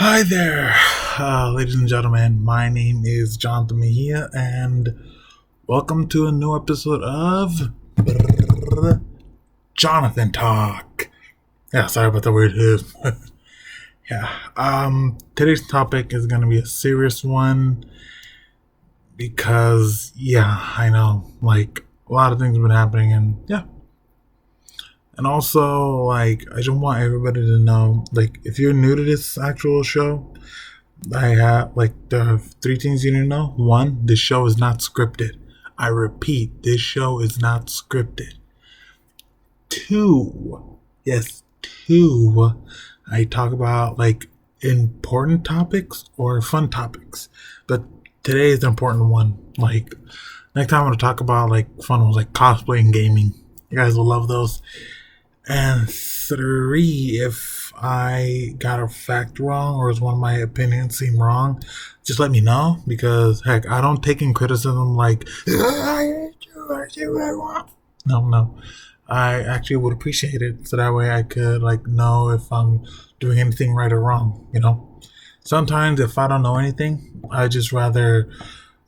Hi there, ladies and gentlemen. My name is Jonathan Mejia, and welcome to a new episode of Jonathan Talk. Yeah, sorry about the weird hoof. Yeah. Today's topic is gonna be a serious one because, yeah, I know, like a lot of things have been happening, and yeah. And also, like, I just want everybody to know, like, if you're new to this actual show, I have like the three things you need to know. One, this show is not scripted. I repeat, this show is not scripted. Two, yes, two, I talk about like important topics or fun topics. But today is the important one. Like next time I'm gonna talk about like fun ones like cosplay and gaming. You guys will love those. And three, if I got a fact wrong or is one of my opinions seem wrong, just let me know because heck, I don't take in criticism like I hate you, I do what I want. No. I actually would appreciate it so that way I could like know if I'm doing anything right or wrong, you know? Sometimes if I don't know anything, I just rather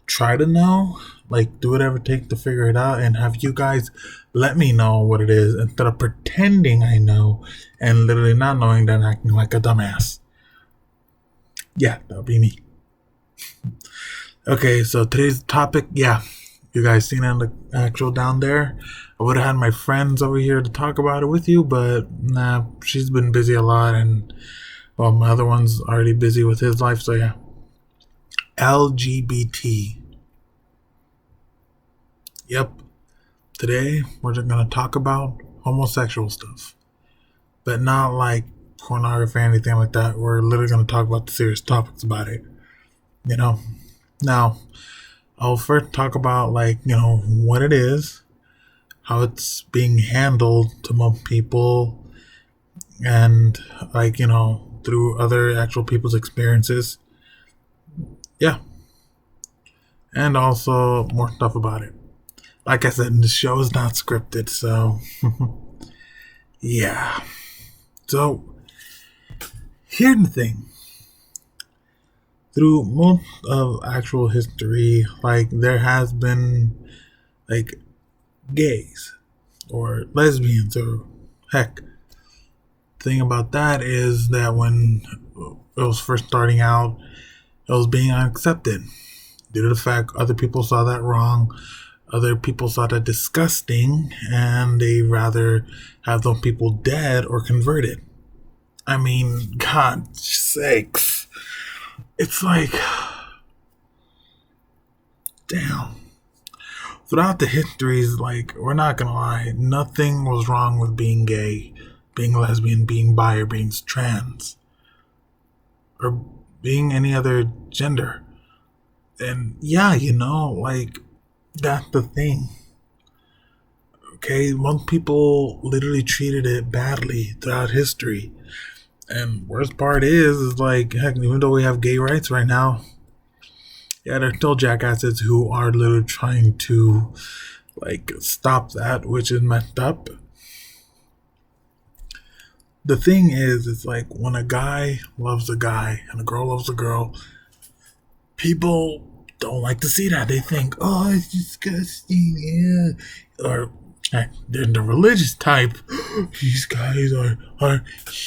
try to know, like do whatever it takes to figure it out and have you guys let me know what it is instead of pretending I know and literally not knowing that acting like a dumbass. Yeah, that'll be me. Okay, so today's topic, yeah, you guys seen it on the actual down there. I would have had my friends over here to talk about it with you, but nah, she's been busy a lot and well, my other one's already busy with his life, so yeah. LGBT. Yep. Today, we're just going to talk about homosexual stuff, but not like pornography or anything like that. We're literally going to talk about the serious topics about it, you know? Now, I'll first talk about, like, what it is, how it's being handled to most people, and, like, through other actual people's experiences. Yeah. And also more stuff about it. Like I said, the show is not scripted, so yeah. So here's the thing. Through most of actual history, like there has been like gays or lesbians or heck. Thing about that is that when it was first starting out, it was being unaccepted due to the fact other people saw that wrong. Other people saw that disgusting, and they rather have those people dead or converted. I mean, God sakes. It's like, damn. Throughout the histories, like, we're not gonna lie, nothing was wrong with being gay, being lesbian, being bi, or being trans, or being any other gender. And yeah, like, that's the thing. Okay, most people literally treated it badly throughout history. And worst part is like, heck, even though we have gay rights right now, yeah, there's still jackasses who are literally trying to like stop that, which is messed up. The thing is, it's like when a guy loves a guy and a girl loves a girl, people don't like to see that. They think, oh, it's disgusting, yeah. Or they're the religious type. These guys are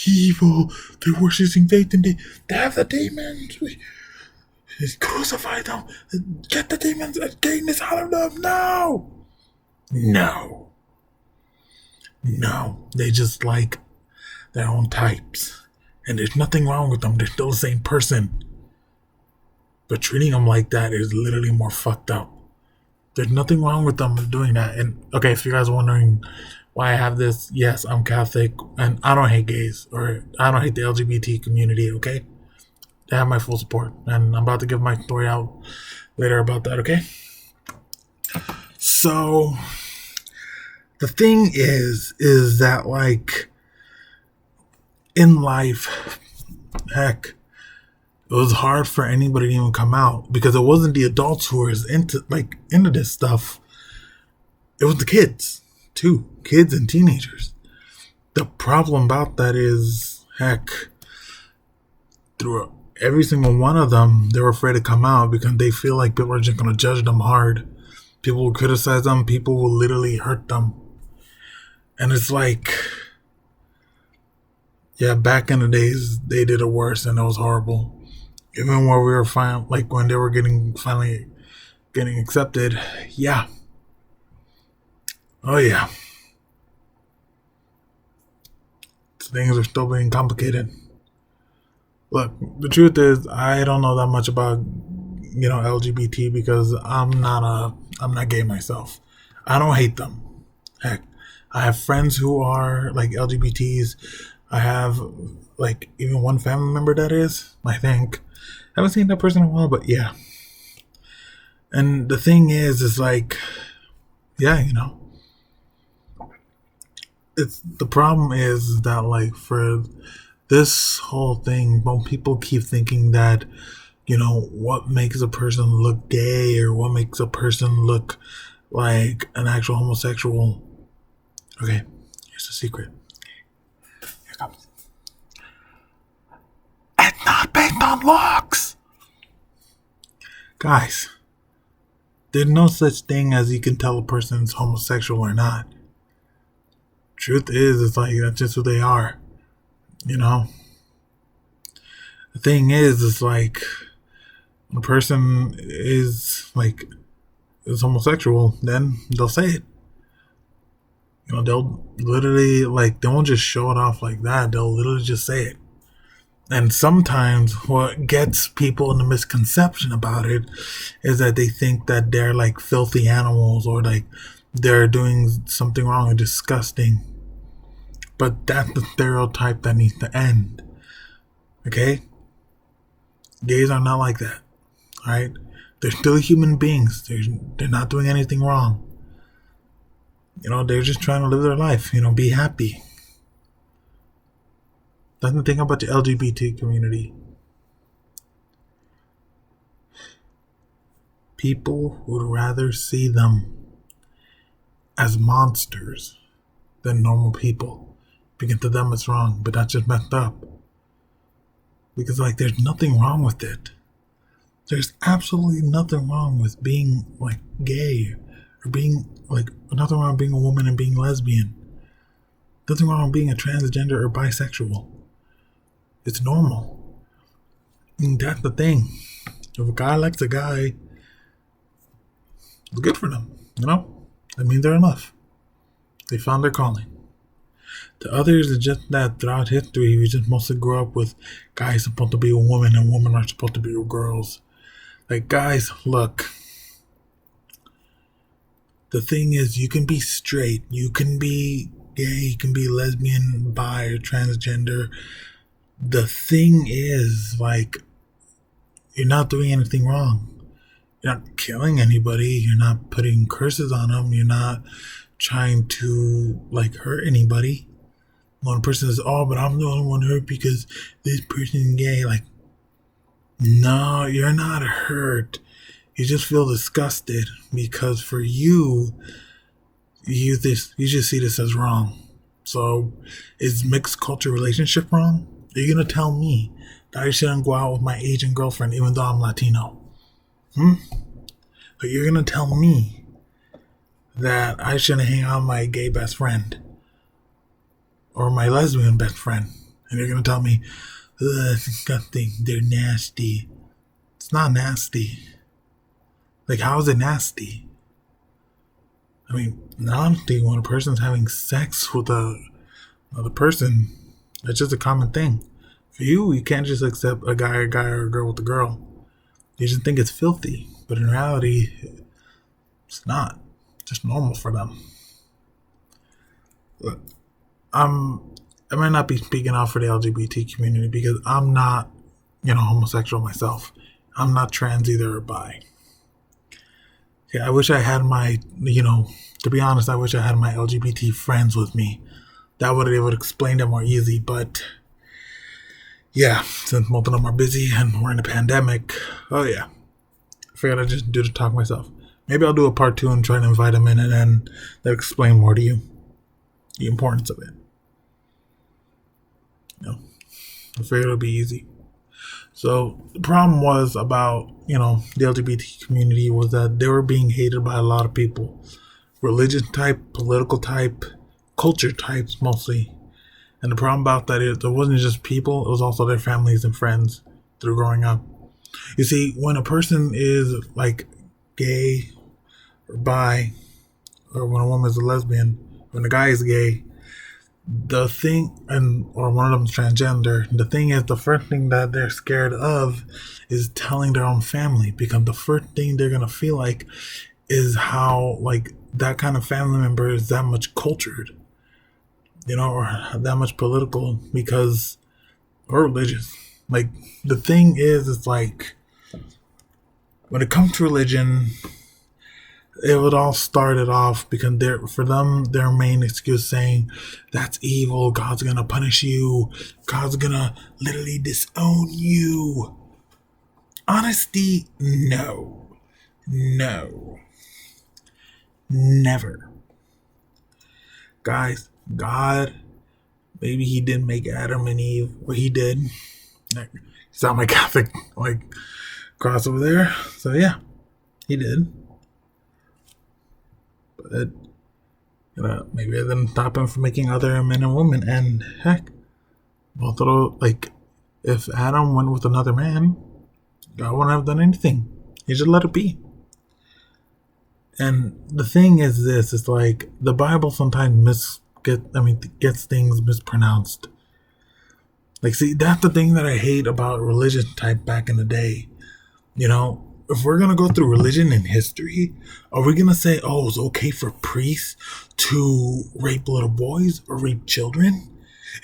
evil. They're worshiping Satan. They have the demons. Just crucify them. Get the demons and gayness out of them. No. They just like their own types. And there's nothing wrong with them. They're still the same person. But treating them like that is literally more fucked up. There's nothing wrong with them doing that. And okay, if you guys are wondering why I have this, yes, I'm Catholic and I don't hate gays or I don't hate the LGBT community, okay? They have my full support. And I'm about to give my story out later about that, okay? So the thing is that like in life, heck, it was hard for anybody to even come out because it wasn't the adults who were into this stuff. It was the kids too, kids and teenagers. The problem about that is, heck, through every single one of them, they were afraid to come out because they feel like people are just going to judge them hard. People will criticize them. People will literally hurt them. And it's like, yeah, back in the days, they did it worse and it was horrible. Even when we were like when they were finally getting accepted, yeah. Oh yeah. Things are still being complicated. Look, the truth is, I don't know that much about LGBT because I'm not gay myself. I don't hate them. Heck, I have friends who are like LGBTs. I have like even one family member that is. I think I haven't seen that person in a while, but yeah. And the thing is like, yeah, it's the problem is that like for this whole thing, when people keep thinking that, what makes a person look gay or what makes a person look like an actual homosexual. Okay, here's the secret. Here it comes. It's not based on looks. Guys, there's no such thing as you can tell a person's homosexual or not. Truth is, it's like that's just who they are. The thing is like when a person is homosexual, then they'll say it. They'll literally they won't just show it off like that. They'll literally just say it. And sometimes what gets people in the misconception about it is that they think that they're like filthy animals or like they're doing something wrong or disgusting. But that's the stereotype that needs to end. Okay? Gays are not like that. Alright? They're still human beings. They're not doing anything wrong. They're just trying to live their life. Be happy. That's the thing about the LGBT community. People would rather see them as monsters than normal people. Because to them it's wrong, but that's just messed up. Because there's nothing wrong with it. There's absolutely nothing wrong with being gay or being nothing wrong with being a woman and being lesbian. Nothing wrong with being a transgender or bisexual. It's normal. And that's the thing. If a guy likes a guy, it's good for them. That means they're enough. They found their calling. The others are just that throughout history, we just mostly grew up with guys supposed to be a woman and women are supposed to be girls. Guys, look. The thing is, you can be straight, you can be gay, you can be lesbian, bi, or transgender. The thing is, you're not doing anything wrong. You're not killing anybody. You're not putting curses on them. You're not trying to, hurt anybody. One person says, oh, but I'm the only one hurt because this person is gay. No, you're not hurt. You just feel disgusted because for you just see this as wrong. So, is mixed culture relationship wrong? Are you going to tell me that I shouldn't go out with my Asian girlfriend even though I'm Latino? But you're going to tell me that I shouldn't hang out with my gay best friend or my lesbian best friend. And you're going to tell me, it's disgusting, they're nasty. It's not nasty. How is it nasty? I mean, honestly, when a person's having sex with another person, that's just a common thing. For you can't just accept a guy or a girl with a girl. You just think it's filthy. But in reality, it's not. It's just normal for them. Look, I might not be speaking out for the LGBT community because I'm not, homosexual myself. I'm not trans either or bi. Yeah, I wish I had my, to be honest, I wish I had my LGBT friends with me. That would explain it more easy, but yeah, since most of them are busy and we're in a pandemic, oh yeah, I figured I'd just do the talk myself. Maybe I'll do a part 2 and try to invite them in and then they'll explain more to you, the importance of it. I figured it'll be easy. So the problem was about, the LGBT community was that they were being hated by a lot of people. Religion type, political type, culture types mostly. And the problem about that is it wasn't just people, it was also their families and friends through growing up. You see, when a person is like gay or bi, or when a woman is a lesbian, when a guy is gay, the thing, and or one of them's transgender, the thing is, the first thing that they're scared of is telling their own family, because the first thing they're gonna feel like is how like that kind of family member is that much cultured, or that much political because or religious. Like the thing is, it's like when it comes to religion, it would all started off because for them their main excuse saying that's evil, God's gonna punish you, God's gonna literally disown you. Honesty, no, never. Guys, God, maybe he didn't make Adam and Eve, or he did. It's not my Catholic cross over there. So yeah, he did. But maybe it didn't stop him from making other men and women. And heck, both of if Adam went with another man, God wouldn't have done anything. He just let it be. And the thing is this, it's like the Bible sometimes gets things mispronounced. Like, see, that's the thing that I hate about religion type back in the day. If we're going to go through religion and history, are we going to say, oh, it's okay for priests to rape little boys or rape children?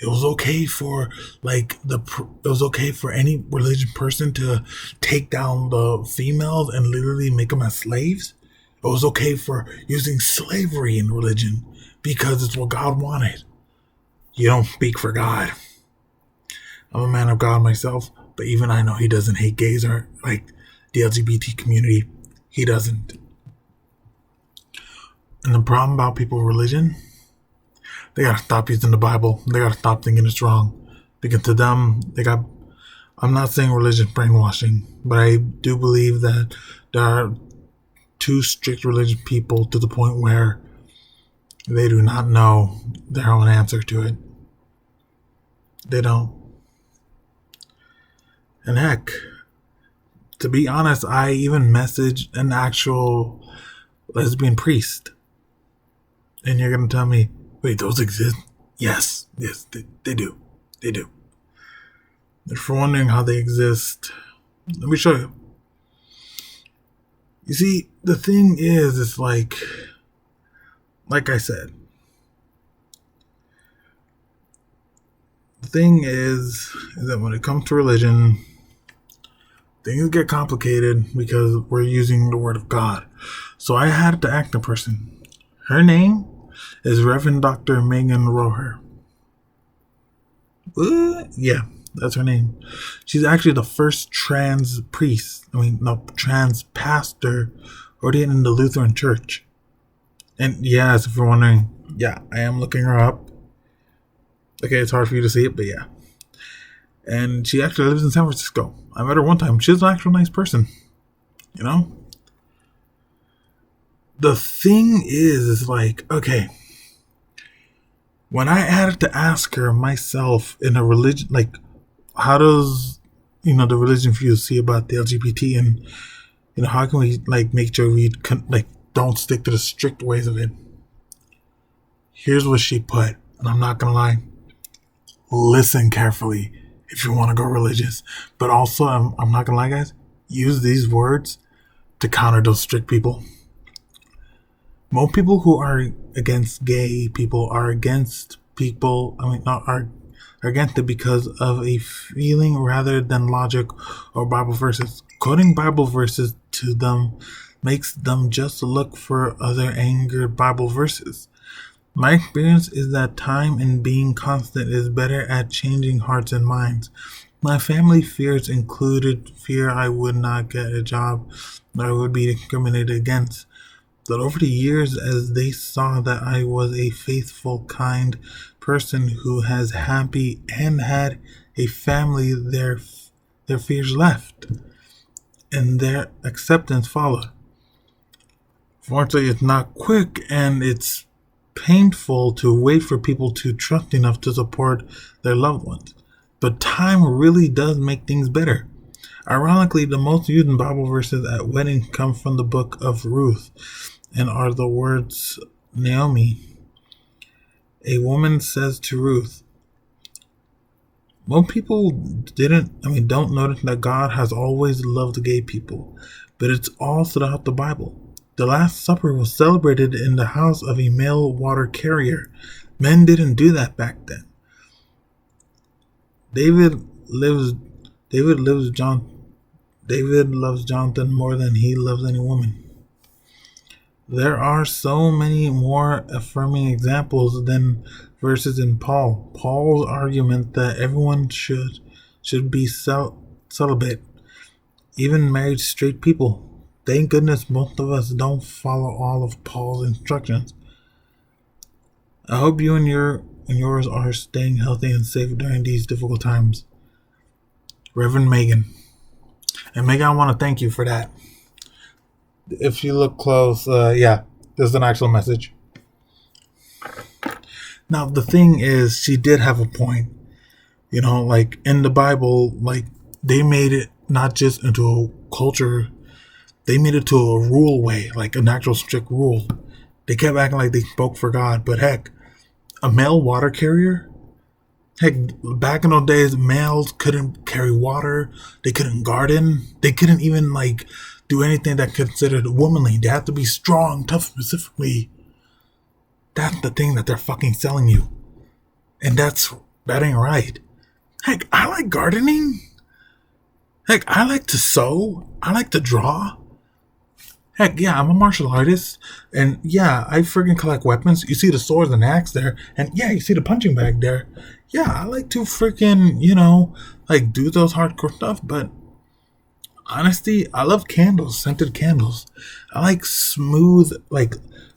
It was okay for it was okay for any religious person to take down the females and literally make them as slaves. It was okay for using slavery in religion because it's what God wanted. You don't speak for God. I'm a man of God myself, but even I know he doesn't hate gays or the LGBT community. He doesn't. And the problem about people with religion, they gotta stop using the Bible. They gotta stop thinking it's wrong. Because to them, I'm not saying religion brainwashing, but I do believe that there are too strict religious people to the point where they do not know their own answer to it. They don't. And heck, to be honest, I even messaged an actual lesbian priest. And you're going to tell me, wait, those exist? Yes, they do. They do. If you're wondering how they exist, let me show you. You see, the thing is, it's like I said, the thing is that when it comes to religion, things get complicated because we're using the word of God. So I had to ask the person. Her name is Reverend Dr. Megan Roher. Yeah, that's her name. She's actually the first trans pastor ordained in the Lutheran Church. And yes, if you're wondering, yeah, I am looking her up. Okay, it's hard for you to see it, but yeah. And she actually lives in San Francisco. I met her one time. She's an actual nice person. The thing is okay, when I had to ask her myself in a religion, how does, the religion view see about the LGBT, and, how can we, make sure we, don't stick to the strict ways of it? Here's what she put, and I'm not going to lie. Listen carefully if you want to go religious. But also, I'm not going to lie, guys, use these words to counter those strict people. Most people who are against gay people are against are against it because of a feeling rather than logic or Bible verses. Quoting Bible verses to them makes them just look for other angered Bible verses. My experience is that time and being constant is better at changing hearts and minds. My family fears included fear I would not get a job or I would be discriminated against. But over the years, as they saw that I was a faithful, kind person who has happy and had a family, their their fears left, and their acceptance followed. Fortunately, it's not quick, and it's painful to wait for people to trust enough to support their loved ones. But time really does make things better. Ironically, the most used Bible verses at weddings come from the book of Ruth and are the words Naomi. A woman says to Ruth, most people don't notice that God has always loved gay people, but it's all throughout the Bible. The Last Supper was celebrated in the house of a male water carrier. Men didn't do that back then. David lives John David loves Jonathan more than he loves any woman. There are so many more affirming examples than verses in Paul. Paul's argument that everyone should be celibate, even married straight people. Thank goodness most of us don't follow all of Paul's instructions. I hope you and yours are staying healthy and safe during these difficult times. Reverend Megan. And Megan, I want to thank you for that. If you look close, this is an actual message. Now, the thing is, she did have a point. Like in the Bible, like they made it not just into a culture, they made it to a rule way, like an actual strict rule. They kept acting like they spoke for God, but heck, a male water carrier? Heck, back in those days, males couldn't carry water, they couldn't garden, they couldn't even do anything that considered womanly. They had to be strong, tough, specifically. That's the thing that they're fucking selling you. And that ain't right. Heck, I like gardening. Heck, I like to sew. I like to draw. Heck, yeah, I'm a martial artist. And yeah, I friggin' collect weapons. You see the swords and axe there. And yeah, you see the punching bag there. Yeah, I like to freaking, do those hardcore stuff. But honestly, I love candles, scented candles. I like smooth,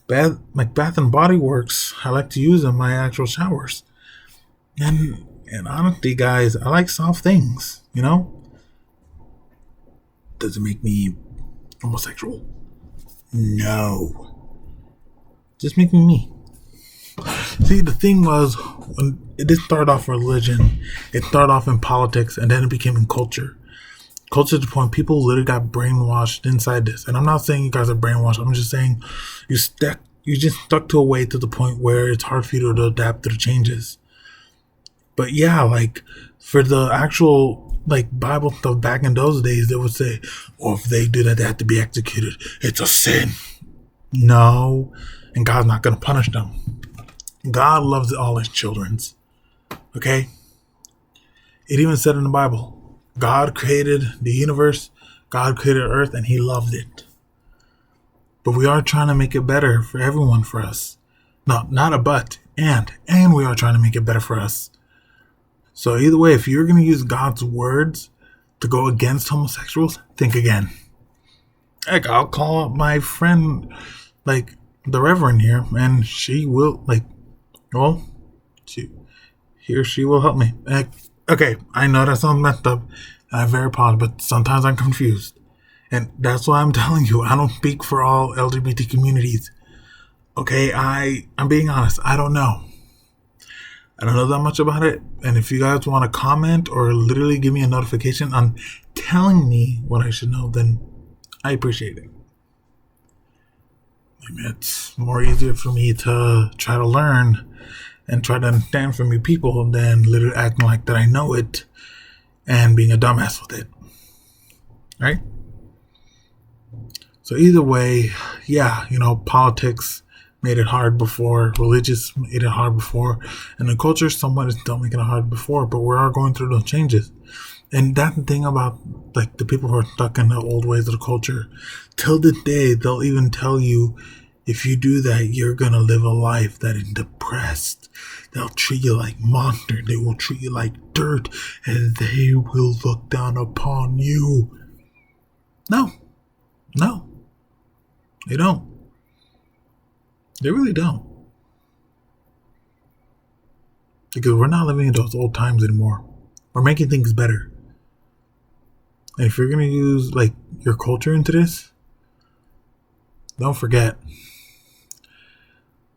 Bath and Body Works. I like to use in my actual showers. And honestly, guys, I like soft things, Does it make me homosexual? No. Just make me. See, the thing was, when it didn't start off religion, it started off in politics, and then it became in culture. Culture to the point people literally got brainwashed inside this. And I'm not saying you guys are brainwashed. I'm just saying you just stuck to a way to the point where it's hard for you to adapt to the changes. But yeah, for the actual Bible stuff back in those days, they would say, if they do that, they have to be executed. It's a sin. No. And God's not going to punish them. God loves all his children. Okay? It even said in the Bible, God created the universe, God created earth, and he loved it. But we are trying to make it better for everyone, for us. No, not a but, and we are trying to make it better for us. So either way, if you're going to use God's words to go against homosexuals, think again. Heck, I'll call up my friend, the Reverend here, and she will, she will help me. Okay, I know that sounds messed up. I'm very apologetic, but sometimes I'm confused. And that's why I'm telling you, I don't speak for all LGBT communities. Okay, I'm being honest, I don't know. I don't know that much about it. And if you guys want to comment or literally give me a notification on telling me what I should know, then I appreciate it. It's more easier for me to try to learn and try to understand from you people than literally acting like that I know it and being a dumbass with it. Right? So either way, yeah, politics made it hard before, religious made it hard before, and the culture somewhat is still making it hard before, but we are going through those changes. And that's the thing about the people who are stuck in the old ways of the culture. Till this day, they'll even tell you, if you do that, you're going to live a life that is depressed. They'll treat you like monster. They will treat you like dirt, and they will look down upon you. No, they don't. They really don't. Because we're not living in those old times anymore. We're making things better. And if you're gonna use like your culture into this, don't forget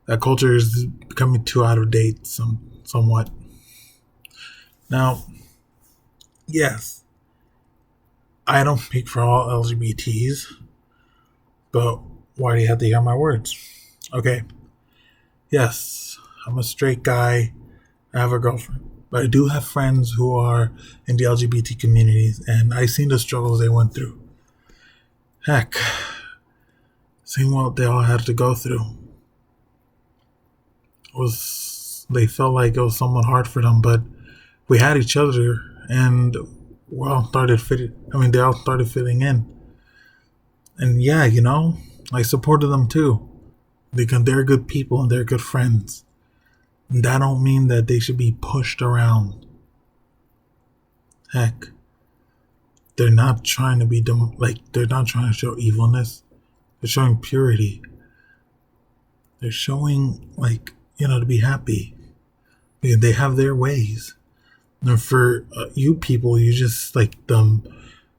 that culture is becoming too out of date somewhat. Now, yes, I don't speak for all LGBTs, but why do you have to hear my words? Okay, yes, I'm a straight guy. I have a girlfriend. But I do have friends who are in the LGBT communities, and I've seen the struggles they went through. Heck, seeing what they all had to go through was, they felt like it was somewhat hard for them, but we had each other, and we all started fitting. I mean, they all started fitting in, and yeah, I supported them too because they're good people and they're good friends. And that don't mean that they should be pushed around. Heck, they're not trying to be dumb. Like, they're not trying to show evilness. They're showing purity. They're showing, like, to be happy. They have their ways. And for you people, you just like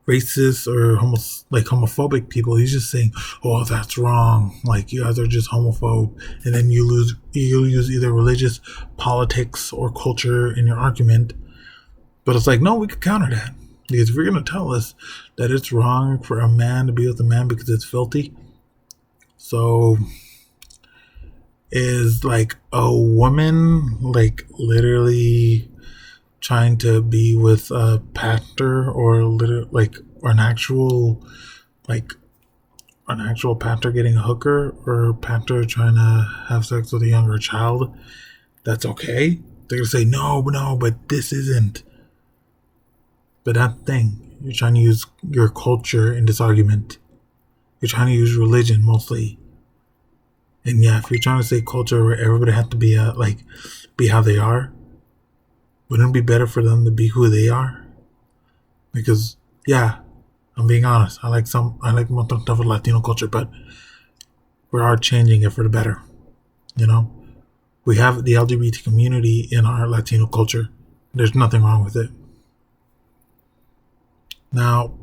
racist or homophobic people. You're just saying, "Oh, that's wrong." Like, you guys are just homophobe, and then you use either religious, politics, or culture in your argument. But it's like, no, we could counter that, because if you're gonna tell us that it's wrong for a man to be with a man because it's filthy, so is like a woman like literally trying to be with a pastor or an actual pastor getting a hooker, or a pastor trying to have sex with a younger child, that's okay? They're gonna say no, but this isn't. But that thing, you're trying to use your culture in this argument. You're trying to use religion mostly. And yeah, if you're trying to say culture where everybody has to be be how they are, wouldn't it be better for them to be who they are? Because yeah, I'm being honest. I like most of the Latino culture, but we are changing it for the better. We have the LGBT community in our Latino culture. There's nothing wrong with it. Now,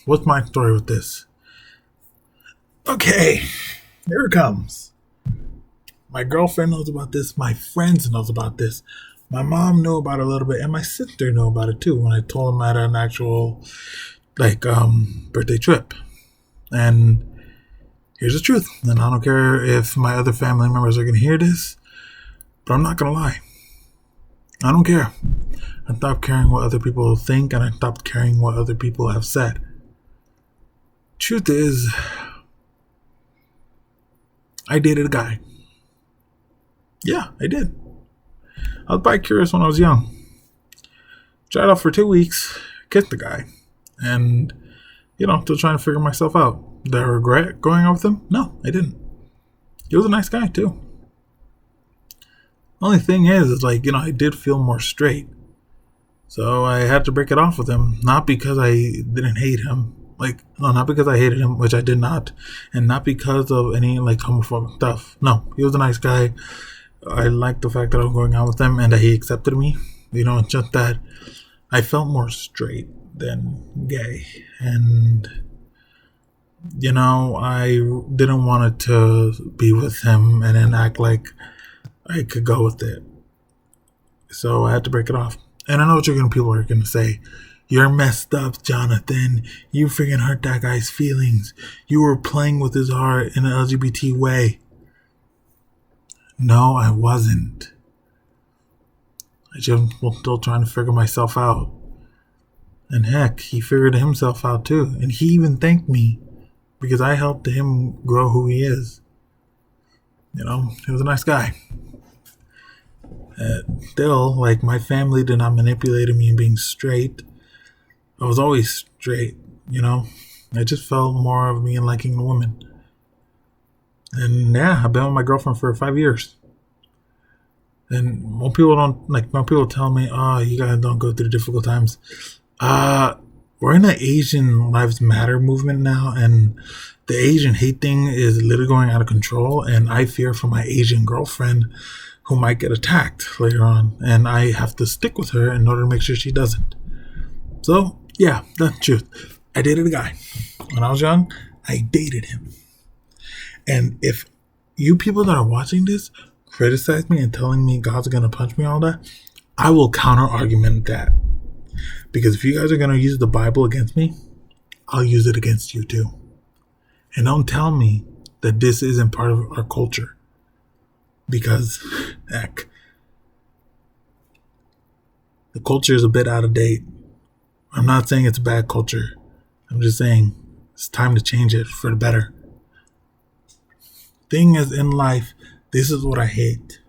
what's my story with this? Okay, here it comes. My girlfriend knows about this. My friends knows about this. My mom knew about it a little bit, and my sister knew about it too when I told them at an actual birthday trip. And here's the truth. And I don't care if my other family members are going to hear this, but I'm not going to lie. I don't care. I stopped caring what other people think, and I stopped caring what other people have said. Truth is, I dated a guy. Yeah, I did. I was bi-curious when I was young. Tried out for 2 weeks, kissed the guy, and, still trying to figure myself out. Did I regret going out with him? No, I didn't. He was a nice guy, too. Only thing is I did feel more straight. So I had to break it off with him, not because I didn't hate him. Not because I hated him, which I did not, and not because of any homophobic stuff. No, he was a nice guy. I liked the fact that I was going out with him and that he accepted me. It's just that I felt more straight than gay. And, I didn't want to be with him and then act like I could go with it. So I had to break it off. And I know what people are going to say. You're messed up, Jonathan. You freaking hurt that guy's feelings. You were playing with his heart in an LGBT way. No, I wasn't. I just was still trying to figure myself out. And heck, he figured himself out too. And he even thanked me because I helped him grow who he is. He was a nice guy. Still, my family did not manipulate me in being straight. I was always straight, I just felt more of me in liking a woman. And yeah, I've been with my girlfriend for 5 years. And when people tell me, "Oh, you guys don't go through difficult times." We're in an Asian Lives Matter movement now, and the Asian hate thing is literally going out of control. And I fear for my Asian girlfriend, who might get attacked later on, and I have to stick with her in order to make sure she doesn't. So yeah, that's the truth. I dated a guy. When I was young, I dated him. And if you people that are watching this criticize me and telling me God's going to punch me and all that, I will counter argument that. Because if you guys are going to use the Bible against me, I'll use it against you too. And don't tell me that this isn't part of our culture. Because, heck, the culture is a bit out of date. I'm not saying it's a bad culture. I'm just saying it's time to change it for the better. Thing is, in life, this is what I hate.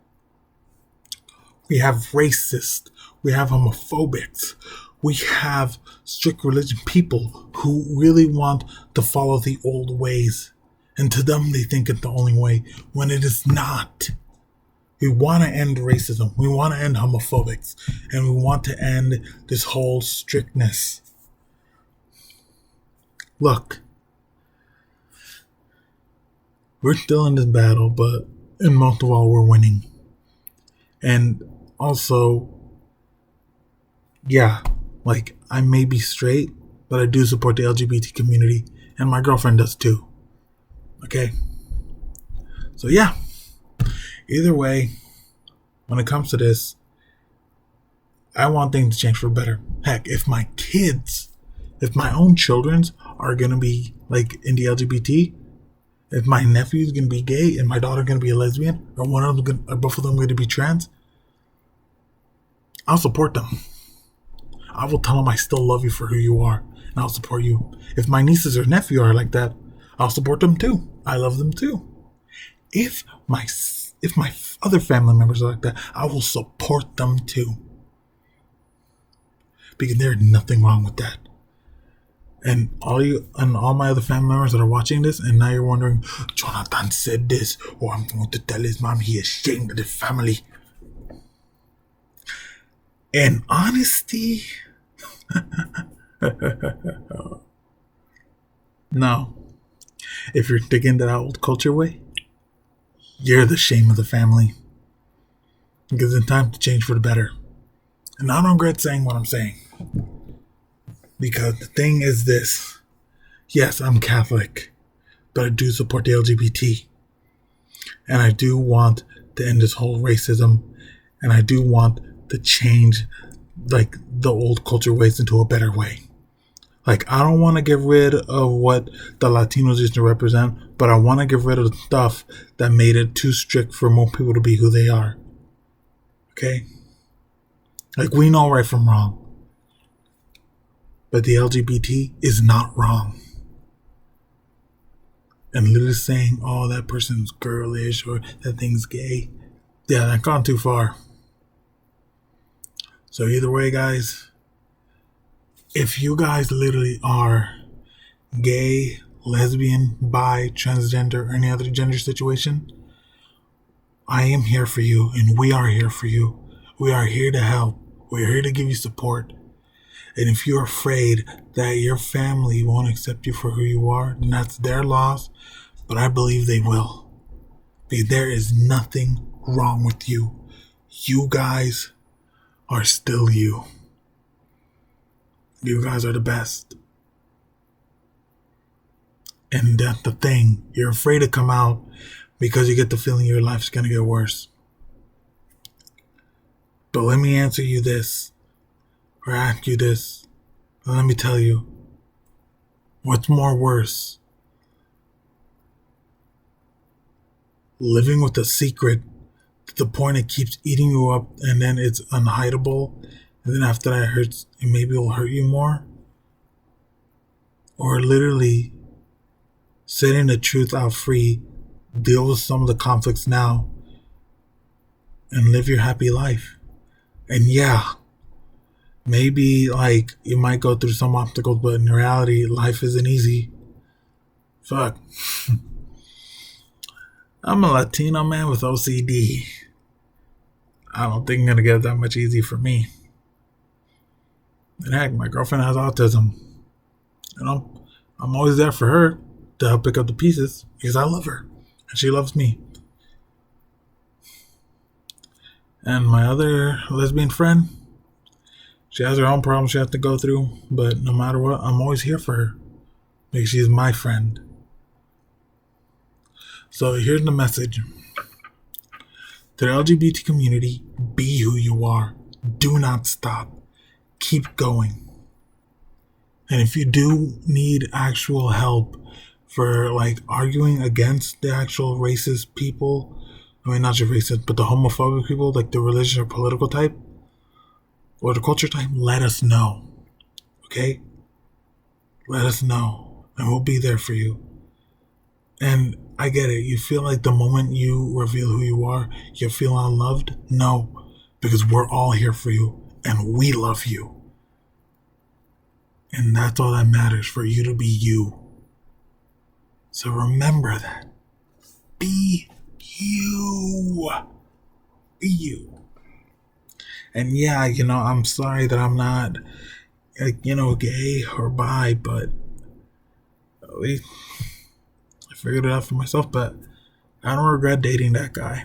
We have racists. We have homophobics. We have strict religion people who really want to follow the old ways. And to them, they think it's the only way, when it is not. We want to end racism. We want to end homophobics. And we want to end this whole strictness. Look, we're still in this battle, but in most of all, we're winning. And also, yeah, like, I may be straight, but I do support the LGBT community, and my girlfriend does too. Okay? So yeah, either way, when it comes to this, I want things to change for better. Heck, if my own children's are gonna be like in the LGBT, if my nephew's gonna be gay and my daughter gonna be a lesbian, or both of them gonna be trans, I'll support them. I will tell them I still love you for who you are, and I'll support you. If my nieces or nephew are like that, I'll support them too. I love them too. If my other family members are like that, I will support them too. Because there's nothing wrong with that. And all my other family members that are watching this, and now you're wondering, Jonathan said this, or I'm going to tell his mom he is ashamed of the family. In honesty, no. If you're thinking that old culture way, you're the shame of the family. Because it's time to change for the better. And I don't regret saying what I'm saying. Because the thing is this. Yes, I'm Catholic, but I do support the LGBT. And I do want to end this whole racism. And I do want to change like the old culture ways into a better way. Like, I don't want to get rid of what the Latinos used to represent, but I want to get rid of the stuff that made it too strict for more people to be who they are. Okay? Like, we know right from wrong. But the LGBT is not wrong. And literally saying, oh, that person's girlish or that thing's gay. Yeah, that's gone too far. So either way, guys, if you guys literally are gay, lesbian, bi, transgender, or any other gender situation, I am here for you, and we are here for you. We are here to help. We're here to give you support. And if you're afraid that your family won't accept you for who you are, then that's their loss, but I believe they will. Because there is nothing wrong with you. You guys are still you. You guys are the best. And that's the thing. You're afraid to come out because you get the feeling your life's going to get worse. But let me answer you this, or ask you this. And let me tell you, what's more worse? Living with a secret to the point it keeps eating you up and then it's unhideable, and then after that it hurts, and maybe it'll hurt you more? Or literally setting the truth out free, deal with some of the conflicts now, and live your happy life. And yeah, maybe like you might go through some obstacles, but in reality, life isn't easy. Fuck. I'm a Latino man with OCD. I don't think it's gonna get that much easier for me. And heck, my girlfriend has autism. You know, I'm always there for her to help pick up the pieces because I love her and she loves me. And my other lesbian friend, She has her own problems she has to go through, but no matter what, I'm always here for her. Like, she's my friend. So here's the message. To the LGBT community, be who you are. Do not stop. Keep going. And if you do need actual help for like arguing against the actual racist people, I mean not just racist, but the homophobic people, like the religious or political type, or the culture type, let us know. Okay? Let us know. And we'll be there for you. And I get it. You feel like the moment you reveal who you are, you feel unloved? No. Because we're all here for you. And we love you. And that's all that matters, for you to be you. So remember that. Be you. Be you. And yeah, I'm sorry that I'm not, gay or bi, but at least I figured it out for myself. But I don't regret dating that guy.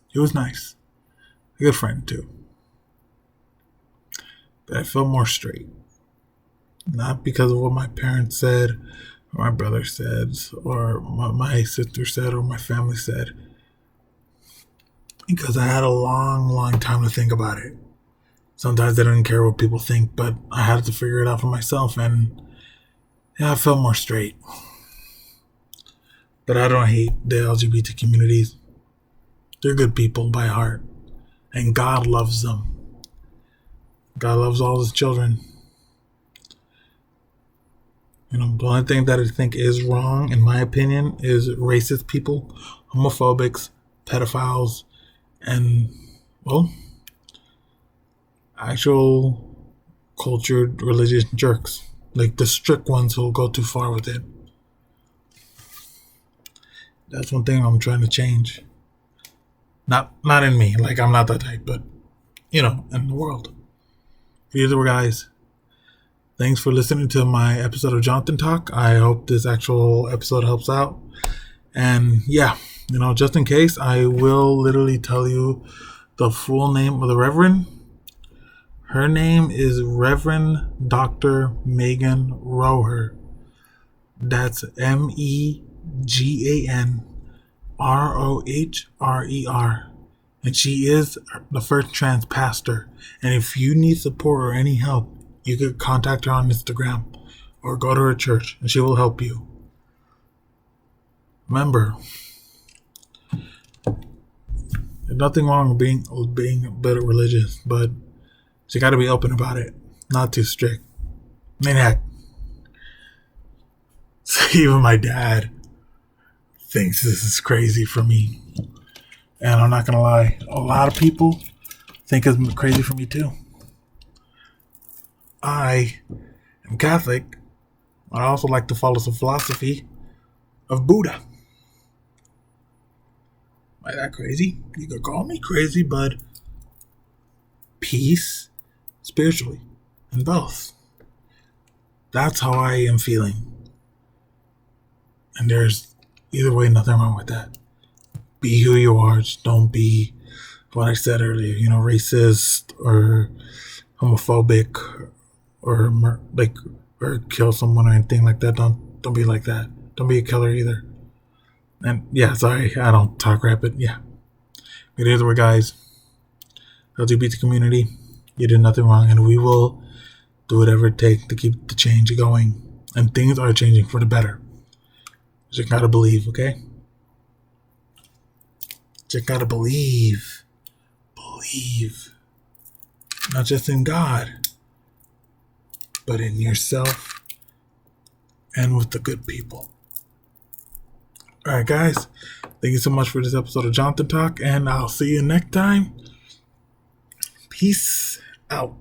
He was nice. A good friend, too. But I felt more straight. Not because of what my parents said, or my brother said, or my sister said, or my family said. Because I had a long, long time to think about it. Sometimes I didn't care what people think, but I had to figure it out for myself, and yeah, I felt more straight. But I don't hate the LGBT communities. They're good people by heart, and God loves them. God loves all his children. The only thing that I think is wrong, in my opinion, is racist people, homophobics, pedophiles, and, well, actual cultured religious jerks. Like the strict ones who'll go too far with it. That's one thing I'm trying to change. Not in me, like I'm not that type, but, in the world. Either way, guys, thanks for listening to my episode of Jonathan Talk. I hope this actual episode helps out. And yeah, just in case, I will literally tell you the full name of the Reverend. Her name is Reverend Dr. Megan Roher. That's MEGANROHRER. And she is the first trans pastor. And if you need support or any help, you could contact her on Instagram or go to her church and she will help you. Remember, there's nothing wrong with being a bit religious, but you got to be open about it, not too strict. I mean, heck, even my dad thinks this is crazy for me. And I'm not going to lie, a lot of people think it's crazy for me too. I am Catholic, but I also like to follow some philosophy of Buddha. Am I that crazy? You could call me crazy, but peace spiritually in both. That's how I am feeling. And there's either way nothing wrong with that. Be who you are. Just don't be what I said earlier, racist or homophobic or or kill someone or anything like that. Don't be like that. Don't be a killer either. And yeah, sorry, I don't talk rapid. Yeah. But either way, guys, LGBT community, you did nothing wrong, and we will do whatever it takes to keep the change going. And things are changing for the better. Just gotta believe, okay? Just gotta believe. Believe. Not just in God, but in yourself and with the good people. Alright, guys. Thank you so much for this episode of Jonathan Talk, and I'll see you next time. Peace out.